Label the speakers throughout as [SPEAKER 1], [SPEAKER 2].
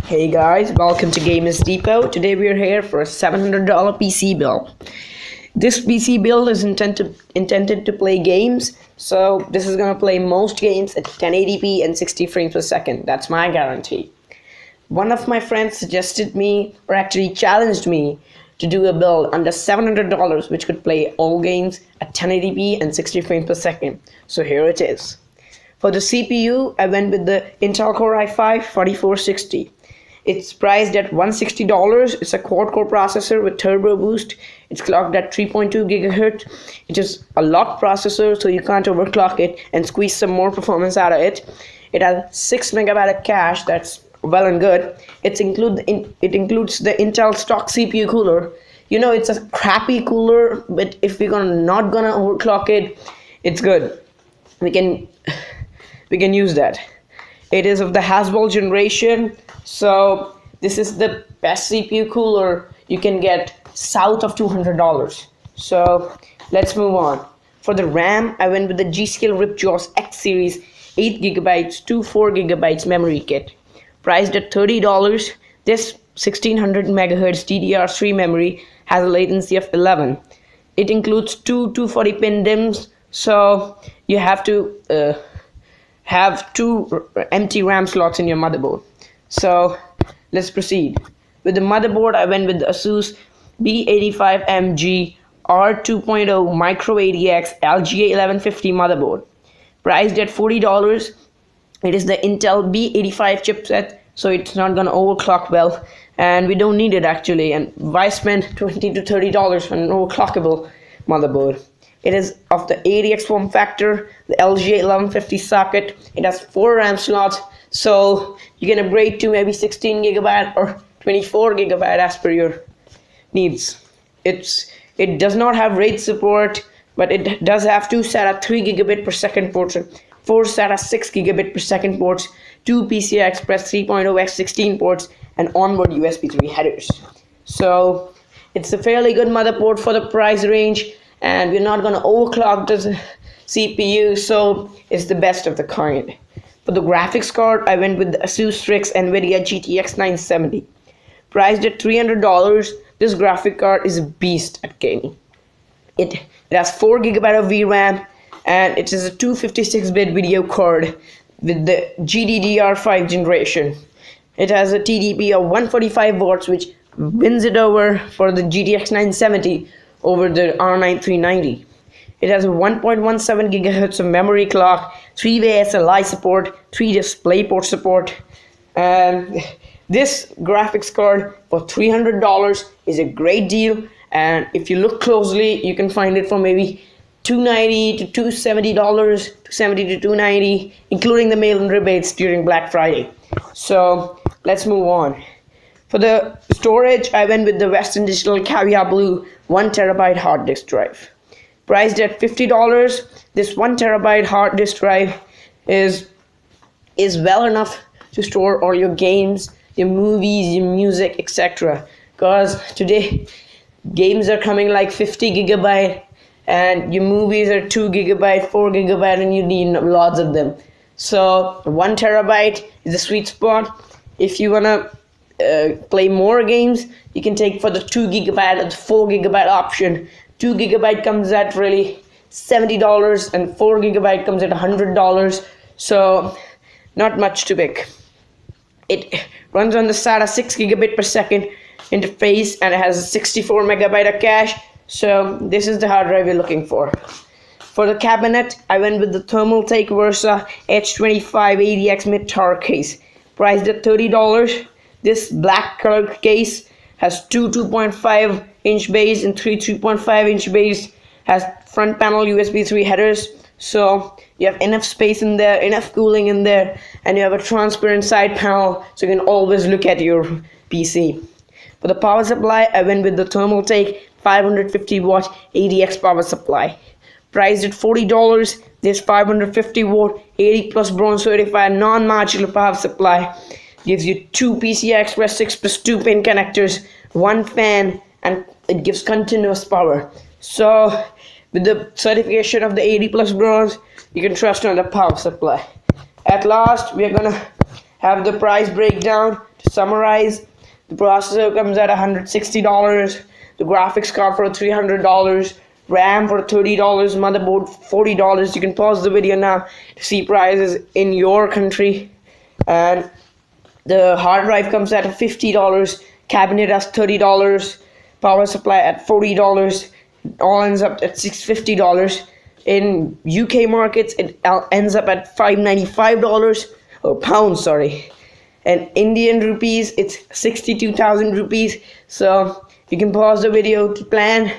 [SPEAKER 1] Hey guys, welcome to Gamers Depot. Today we are here for a $700 PC build. This PC build is intended to play games, so this is going to play most games at 1080p and 60 frames per second. That's my guarantee. One of my friends suggested me, or actually challenged me, to do a build under $700 which could play all games at 1080p and 60 frames per second. So here it is. For the CPU, I went with the Intel Core i5-4460. It's priced at $160. It's a quad-core processor with turbo boost. It's clocked at 3.2 GHz. It is a locked processor, so you can't overclock it and squeeze some more performance out of it. It has 6 MB of cache. That's well and good. It includes the Intel stock CPU cooler. You know, it's a crappy cooler, but if we're not gonna overclock it, it's good. We can use that. It is of the Haswell generation, so this is the best CPU cooler you can get south of $200. So let's move on. For the RAM, I went with the G.Skill Ripjaws X series 8GB to 4GB memory kit. Priced at $30, this 1600 MHz DDR3 memory has a latency of 11. It includes two 240-pin DIMMs, so you have to have two empty RAM slots in your motherboard. So let's proceed. With the motherboard, I went with the Asus B85MG R2.0 Micro ADX LGA1150 motherboard. Priced at $40. It is the Intel B85 chipset, so it's not gonna overclock well, and we don't need it actually. And why spend $20 to $30 for an overclockable motherboard? It is of the ADX form factor, the LGA1150 socket. It has 4 RAM slots, so you can upgrade to maybe 16 GB or 24 GB as per your needs. It does not have RAID support, but it does have 2 SATA 3 gigabit per second ports, 4 SATA 6 gigabit per second ports, 2 PCI Express 3.0 x 16 ports, and onboard USB 3 headers. So it's a fairly good motherboard for the price range, and we're not going to overclock the CPU, so it's the best of the kind. For the graphics card, I went with the Asus Strix NVIDIA GTX 970. Priced at $300, this graphic card is a beast at gaming. It has 4 GB of VRAM, and it is a 256-bit video card with the GDDR5 generation. It has a TDP of 145 watts, which wins it over for the GTX 970 over the R9 390. It has a 1.17 GHz of memory clock, 3-way SLI support, 3 DisplayPort support, and this graphics card for $300 is a great deal. And if you look closely, you can find it for maybe $290 to $270, $270 to $290, including the mail-in rebates during Black Friday. So let's move on. For the storage, I went with the Western Digital Caviar Blue 1TB hard disk drive. Priced at $50, this 1TB hard disk drive is well enough to store all your games, your movies, your music, etc. Because today games are coming like 50 GB, and your movies are 2 GB, 4 GB, and you need lots of them. So 1 TB is the sweet spot. If you wanna play more games, you can take for the 2 GB or the 4 GB option. 2 GB comes at really $70, and 4 GB comes at $100. So not much to pick. It runs on the SATA 6 gigabit per second interface, and it has a 64 MB of cache. So this is the hard drive you're looking for. For the cabinet, I went with the Thermaltake Versa H25 ADX mid-tower case. Priced at $30. This black colored case has 2 2.5-inch bays and 3 3.5-inch bays. Has front panel USB 3 headers, so you have enough space in there, enough cooling in there, and you have a transparent side panel, so you can always look at your PC. For the power supply, I went with the Thermaltake 550 watt ADX power supply. Priced at $40, this 550 watt 80 plus bronze certified non-modular power supply gives you 2 PCI Express 6+2 pin connectors, 1 fan, and it gives continuous power. So with the certification of the 80 plus bronze, you can trust on the power supply. At last, we are gonna have the price breakdown to summarize, the processor comes at $160, the graphics card for $300, RAM for $30, motherboard $40. You can pause the video now to see prices in your country. And the hard drive comes at $50, cabinet at $30, power supply at $40, all ends up at $650. In UK markets, it ends up at $595, or pounds, sorry. And Indian rupees, it's 62,000 rupees. So you can pause the video to plan.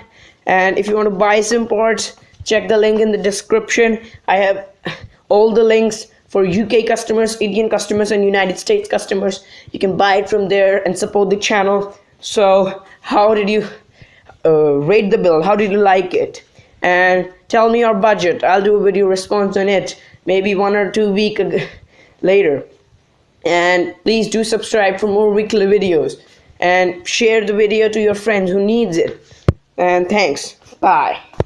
[SPEAKER 1] And if you want to buy some parts, check the link in the description. I have all the links for UK customers, Indian customers, and United States customers. You can buy it from there and support the channel. So how did you rate the build? How did you like it? And tell me your budget. I'll do a video response on it, maybe 1 or 2 weeks later. And please do subscribe for more weekly videos, and share the video to your friends who needs it. And thanks. Bye.